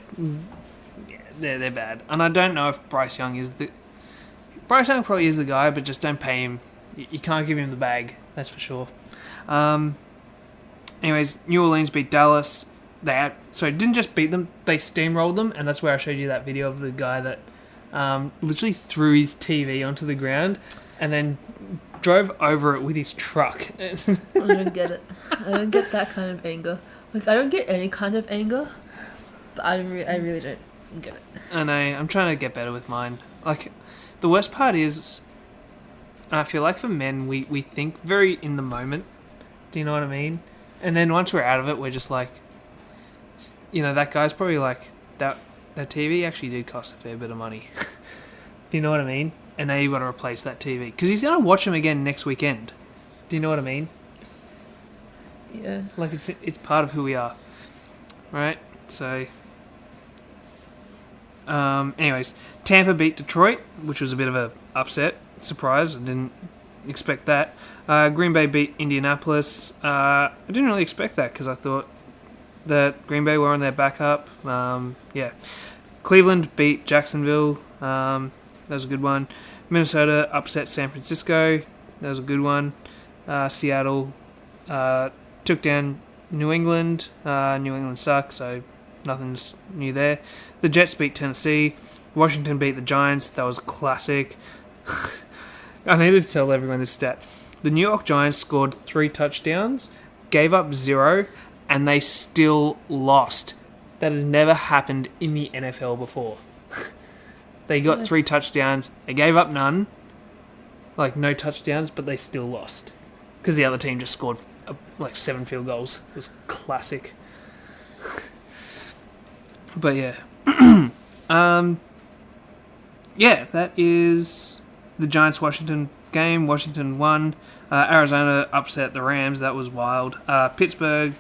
they're bad. And I don't know if Bryce Young probably is the guy, but just don't pay him. You can't give him the bag, that's for sure. Anyways, New Orleans beat Dallas. Didn't just beat them, they steamrolled them, and that's where I showed you that video of the guy that literally threw his TV onto the ground and then drove over it with his truck. I don't get it. I don't get that kind of anger. Like, I don't get any kind of anger, but I really don't get it. I know, I'm trying to get better with mine. Like, the worst part is, and I feel like for men, we think very in the moment. Do you know what I mean? And then once we're out of it, we're just like, that guy's probably like, that TV actually did cost a fair bit of money. Do you know what I mean? And now you've got to replace that TV. Because he's going to watch him again next weekend. Do you know what I mean? Yeah. Like, it's part of who we are. Right? So... anyways, Tampa beat Detroit, which was a bit of a upset. Surprise. I didn't expect that. Green Bay beat Indianapolis. I didn't really expect that because I thought that Green Bay were on their backup. Yeah. Cleveland beat Jacksonville. That was a good one. Minnesota upset San Francisco. That was a good one. Seattle took down New England. New England sucks, so nothing's new there. The Jets beat Tennessee. Washington beat the Giants. That was a classic. I needed to tell everyone this stat. The New York Giants scored 3 touchdowns, gave up 0, and they still lost. That has never happened in the NFL before. They got 3 touchdowns. They gave up none. Like, no touchdowns, but they still lost. Because the other team just scored, 7 field goals. It was classic. But, yeah. Yeah, that is the Giants-Washington game. Washington won. Arizona upset the Rams. That was wild. Pittsburgh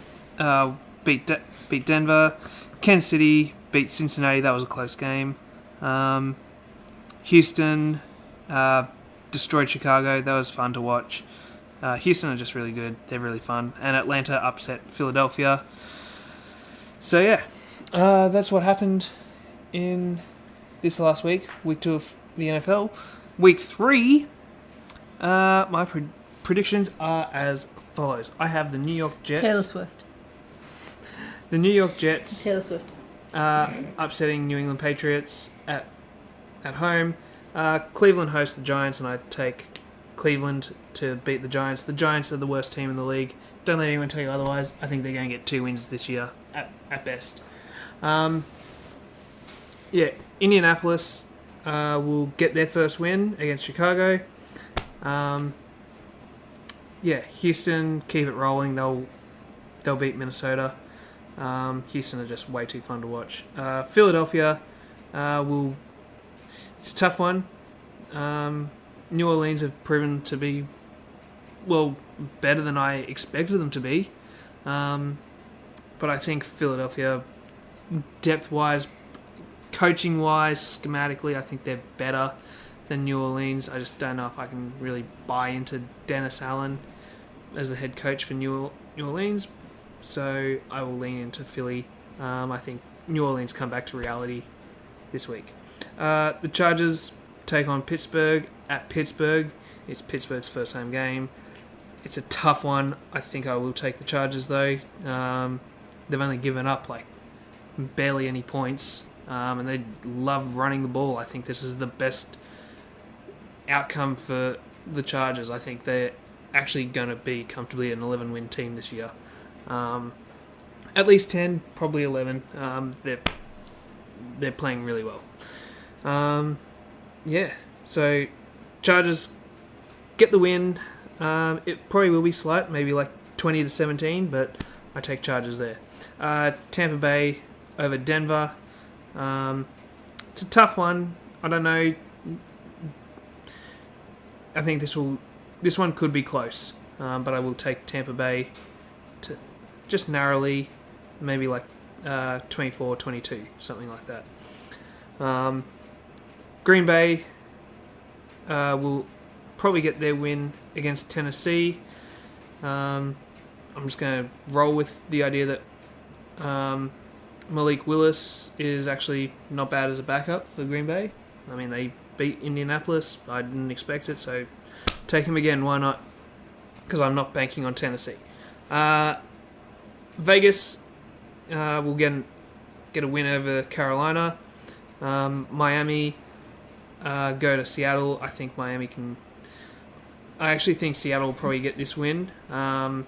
beat Denver. Kansas City beat Cincinnati. That was a close game. Houston destroyed Chicago. That was fun to watch. Houston are just really good. They're really fun. And Atlanta upset Philadelphia. So, yeah. That's what happened in this last week. Week 2 of the NFL. Week 3, my predictions are as follows. I have the New York Jets. Taylor Swift. The New York Jets. Taylor Swift. Upsetting New England Patriots at home. Cleveland hosts the Giants, and I take Cleveland to beat the Giants. The Giants are the worst team in the league. Don't let anyone tell you otherwise. I think they're going to get 2 wins this year at best. Yeah, Indianapolis will get their first win against Chicago. Yeah, Houston, keep it rolling. They'll beat Minnesota. Houston are just way too fun to watch. Philadelphia it's a tough one. New Orleans have proven to be, better than I expected them to be. But I think Philadelphia depth-wise, coaching-wise, schematically, I think they're better than New Orleans. I just don't know if I can really buy into Dennis Allen as the head coach for New Orleans. So I will lean into Philly. I think New Orleans come back to reality this week. The Chargers take on Pittsburgh at Pittsburgh. It's Pittsburgh's first home game. It's a tough one. I think I will take the Chargers though. They've only given up like barely any points, and they love running the ball. I think this is the best outcome for the Chargers. I think they're actually going to be comfortably an 11-win team this year. At least 10, probably 11. They're playing really well. So Chargers get the win. It probably will be slight, maybe like 20-17, but I take Chargers there. Tampa Bay over Denver. It's a tough one. I don't know. I think this one could be close, but I will take Tampa Bay to just narrowly, maybe like 24-22, something like that. Green Bay will probably get their win against Tennessee. I'm just going to roll with the idea that Malik Willis is actually not bad as a backup for Green Bay. I mean, they beat Indianapolis. I didn't expect it, so take him again. Why not? Because I'm not banking on Tennessee. Vegas will get a win over Carolina. Miami go to Seattle. I think Miami can. I actually think Seattle will probably get this win. I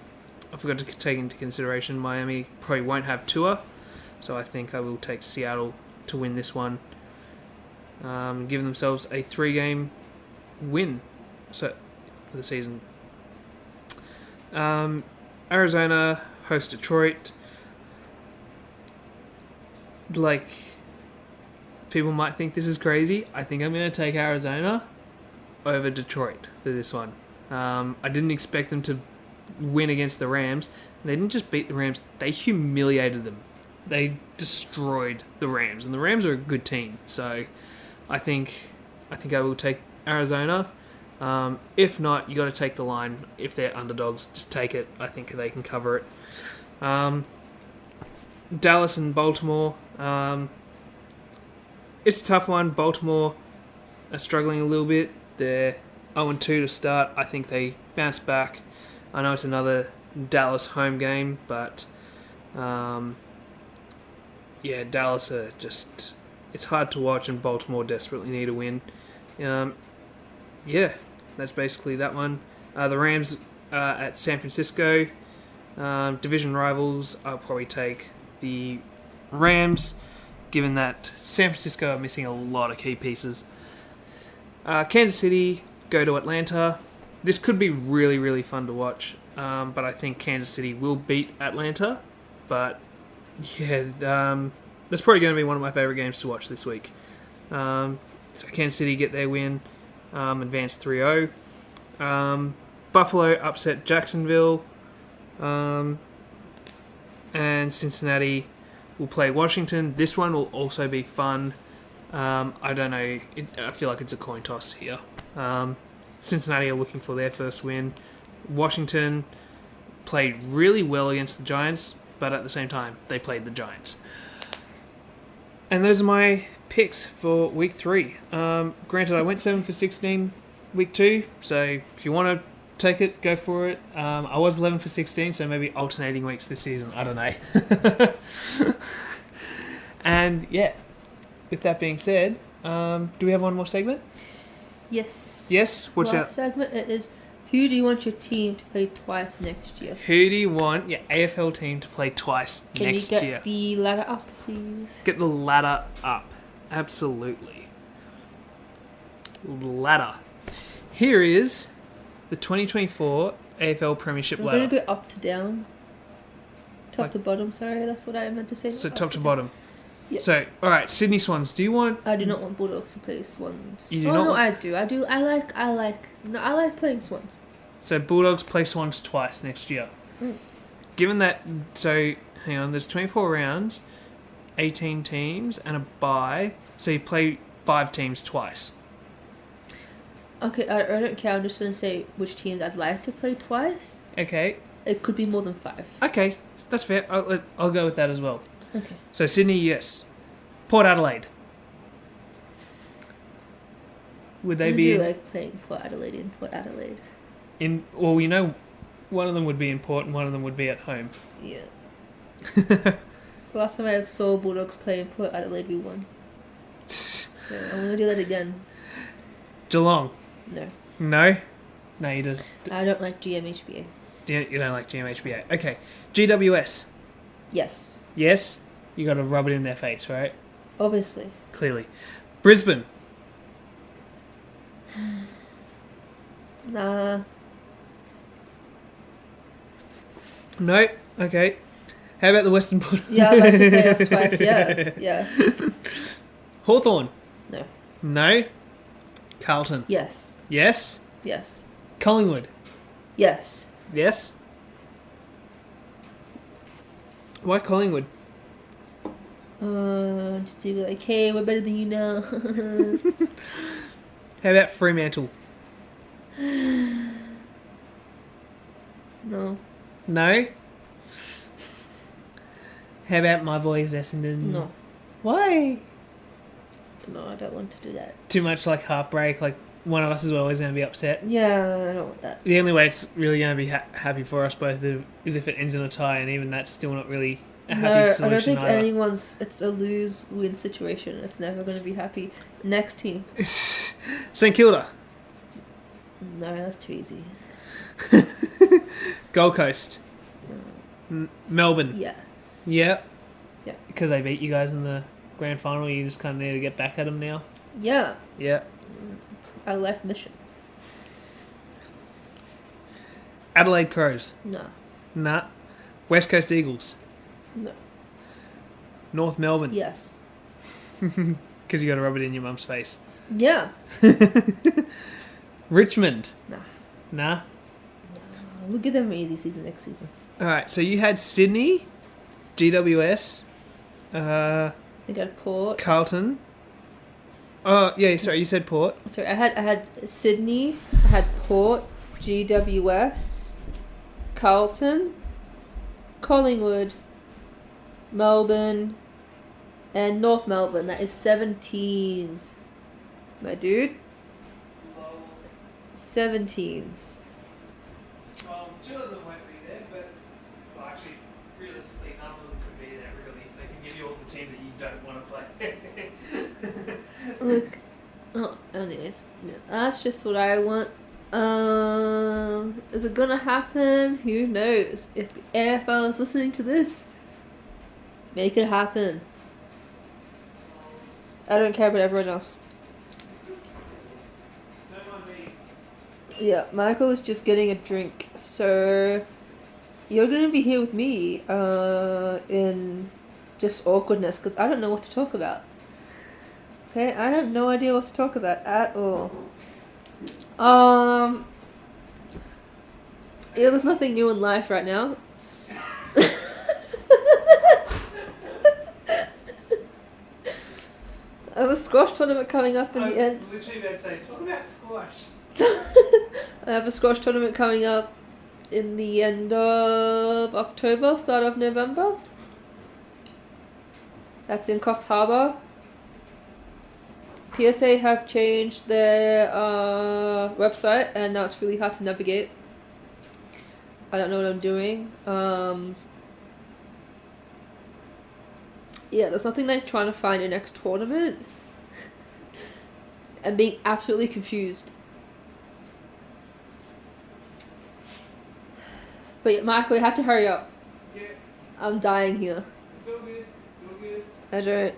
forgot to take into consideration Miami probably won't have Tua, so I think I will take Seattle to win this one. Give themselves a 3-game win for the season. Arizona hosts Detroit. Like, people might think this is crazy. I think I'm going to take Arizona over Detroit for this one. I didn't expect them to win against the Rams. They didn't just beat the Rams, they humiliated them. They destroyed the Rams, and the Rams are a good team. So I think I will take Arizona. If not, you got to take the line. If they're underdogs, just take it. I think they can cover it. Dallas and Baltimore. It's a tough one. Baltimore are struggling a little bit. They're 0-2 to start. I think they bounce back. I know it's another Dallas home game, but Dallas are just... It's hard to watch, and Baltimore desperately need a win. That's basically that one. The Rams at San Francisco. Division rivals, I'll probably take the Rams, given that San Francisco are missing a lot of key pieces. Kansas City go to Atlanta. This could be really, really fun to watch, but I think Kansas City will beat Atlanta. But that's probably going to be one of my favourite games to watch this week. So Kansas City get their win, advance 3-0. Buffalo upset Jacksonville. And Cincinnati will play Washington. This one will also be fun. I don't know. I feel like it's a coin toss here. Cincinnati are looking for their first win. Washington played really well against the Giants, but at the same time, they played the Giants. And those are my picks for week 3. Granted, I went 7 for 16 week 2, so if you want to take it, go for it. I was 11 for 16, so maybe alternating weeks this season. I don't know. And with that being said, do we have one more segment? Yes. Yes? What's that? Segment it is, who do you want your team to play twice next year? Who do you want your AFL team to play twice next year? Can you get the ladder up, please? Get the ladder up. Absolutely. Ladder. Here is the 2024 AFL Premiership ladder. We're going to go up to down. Top to bottom, sorry. That's what I meant to say. So top to bottom. Yep. So, alright, Sydney Swans. Do you want... I do not want Bulldogs to play Swans. You do not want... I do. I like playing Swans. So Bulldogs play Swans twice next year. Given that... So, hang on. There's 24 rounds. 18 teams and a bye, so you play 5 teams twice. Okay, I don't care. I'm just gonna say which teams I'd like to play twice. Okay. It could be more than 5. Okay, that's fair. I'll go with that as well. Okay. So Sydney, yes. Port Adelaide. Would they I be do like playing Port Adelaide in Port Adelaide. in? Well, you know, one of them would be in Port and one of them would be at home. Yeah. The last time I saw Bulldogs play in Port Adelaide, we won. So I'm gonna do that again. Geelong. No. No. No, you don't. I don't like GMHBA. You don't like GMHBA. Okay. GWS. Yes. Yes. You got to rub it in their face, right? Obviously. Clearly. Brisbane. Nah. No. Okay. How about the Western Bulldogs? Yeah, I'd like to play us twice. Yeah. Yeah. Hawthorn. No. No. Carlton. Yes. Yes. Yes. Collingwood. Yes. Yes. Why Collingwood? Just to be like, hey, we're better than you now. How about Fremantle? No. No. How about my boys Essendon? No. Why? No, I don't want to do that. Too much like heartbreak. Like one of us is always going to be upset. Yeah, I don't want that. The only way it's really going to be happy for us both is if it ends in a tie, and even that's still not really a happy solution I don't think either. it's a lose-win situation. It's never going to be happy. Next team. St Kilda. No, that's too easy. Gold Coast. Melbourne. Yes. Yeah. Yeah. Because they beat you guys in the grand final, you just kind of need to get back at them now. Yeah. Yeah. It's my life mission. Adelaide Crows. No. Nah. West Coast Eagles. No. North Melbourne. Yes. Because you got to rub it in your mum's face. Yeah. Richmond. Nah. Nah. We'll give them an easy season next season. Alright, so you had Sydney, GWS, I think I had Port. Carlton. Oh, yeah, sorry, you said Port. Sorry, I had Sydney, I had Port, GWS, Carlton, Collingwood, Melbourne, and North Melbourne. That is 7 teams. My dude. 7 teams. Well, 2 of them won't be there, but well, actually, realistically, none of them could be there, really. They can give you all the teams that you don't want to play. Look. Oh, anyways, yeah, that's just what I want. Is it gonna happen? Who knows? If the AFL is listening to this, make it happen. I don't care about everyone else. Don't mind me. Yeah, Michael is just getting a drink, so you're gonna be here with me in just awkwardness because I don't know what to talk about. Okay, I have no idea what to talk about at all. Yeah, there's nothing new in life right now. I have a squash tournament coming up in the end. Literally about to say, talk about squash. I have a squash tournament coming up in the end of October, start of November. That's in Coffs Harbour. PSA have changed their website and now it's really hard to navigate. I don't know what I'm doing. Yeah, there's nothing like trying to find your next tournament and being absolutely confused. But yeah, Michael, you have to hurry up. Yeah, I'm dying here. it's all good. It's all good. I don't.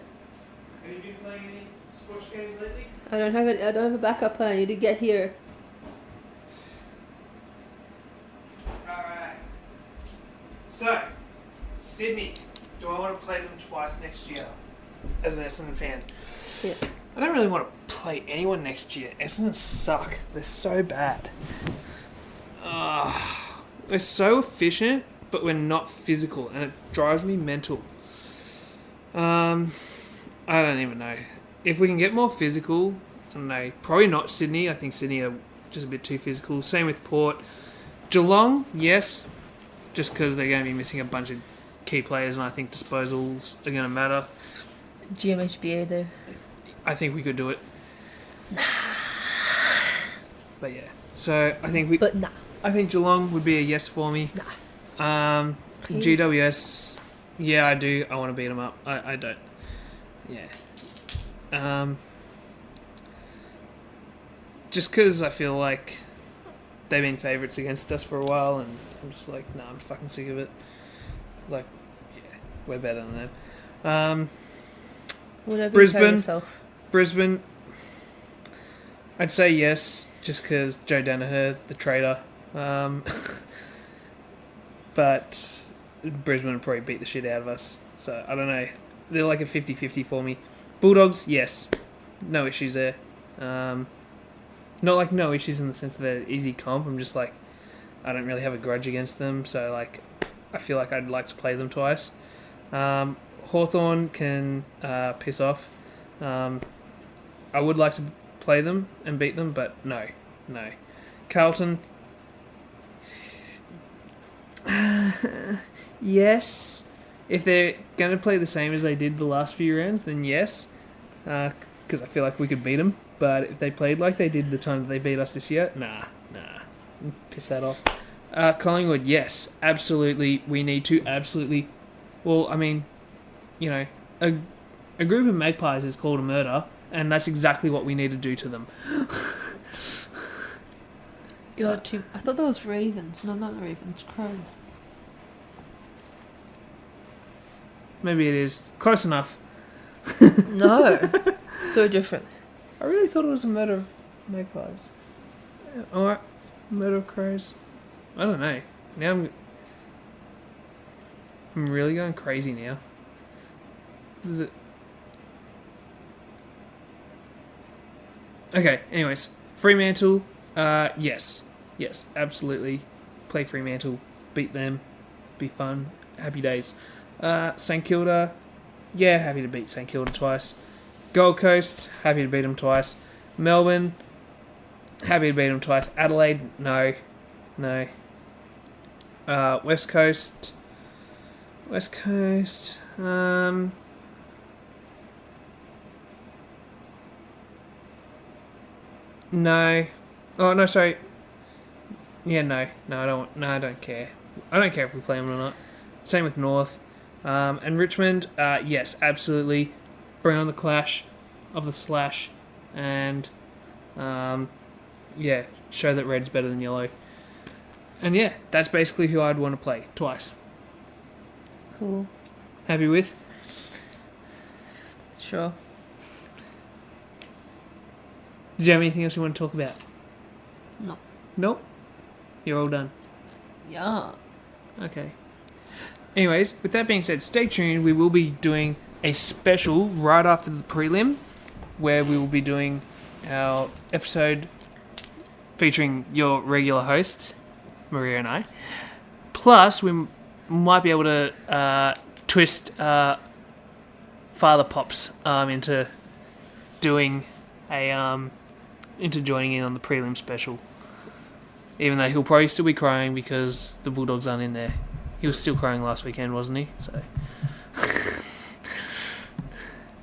Have you been playing any squash games lately? I don't have a backup plan. You need to get here. Alright. So, Sydney. Do I want to play them twice next year? As an Essendon fan. Yeah. I don't really want to play anyone next year. Essendon suck. They're so bad. We're so efficient, but we're not physical, and it drives me mental. I don't even know. If we can get more physical, I don't know. Probably not Sydney. I think Sydney are just a bit too physical. Same with Port. Geelong, yes. Just because they're going to be missing a bunch of key players, and I think disposals are going to matter. GMHBA though. I think we could do it. But yeah. So I think But nah. I think Geelong would be a yes for me. Nah. Please. GWS, yeah, I do. I want to beat them up. I don't. Yeah. Just because I feel like they've been favourites against us for a while, and I'm just like, nah, I'm fucking sick of it. Like, yeah, we're better than them. Whatever Brisbane. you tell yourself. Brisbane, I'd say yes, just because Joe Danaher, the traitor. But Brisbane would probably beat the shit out of us. So, I don't know. They're like a 50-50 for me. Bulldogs, yes. No issues there. Not like no issues in the sense that they're easy comp. I'm just like, I don't really have a grudge against them. So, like, I feel like I'd like to play them twice. Hawthorn can piss off. I would like to play them and beat them, but no. Carlton, yes. If they're going to play the same as they did the last few rounds, then yes. Because I feel like we could beat them. But if they played like they did the time that they beat us this year, nah. Piss that off. Collingwood, yes. Absolutely. We need to absolutely... Well, I mean, you know, a group of magpies is called a murder, and that's exactly what we need to do to them. You're too. I thought that was ravens. No, not ravens. Crows. Maybe it is. Close enough. No. So different. I really thought it was a murder of magpies. Alright. Murder of crows. I don't know. Now I'm really going crazy now. What is it? Okay, anyways. Fremantle, yes. Yes, absolutely. Play Fremantle. Beat them. Be fun. Happy days. St Kilda, yeah, happy to beat St Kilda twice. Gold Coast, happy to beat them twice. Melbourne, happy to beat them twice. Adelaide, no. West Coast, no. Oh, no, sorry. Yeah, no, I don't care. I don't care if we play them or not. Same with North. And Richmond, yes, absolutely. Bring on the clash of the slash. And, yeah, show that red's better than yellow. And yeah, that's basically who I'd want to play twice. Cool. Happy with? Sure. Do you have anything else you want to talk about? No. Nope. You're all done. Yeah. Okay. Anyways, with that being said, stay tuned. We will be doing a special right after the prelim, where we will be doing our episode featuring your regular hosts, Maria and I. Plus, we might be able to twist Father Pop's into doing into joining in on the prelim special. Even though he'll probably still be crying because the Bulldogs aren't in there. He was still crying last weekend, wasn't he? So,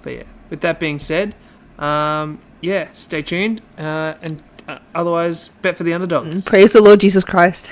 but yeah. With that being said, yeah, stay tuned. And otherwise, bet for the underdogs. Praise the Lord Jesus Christ.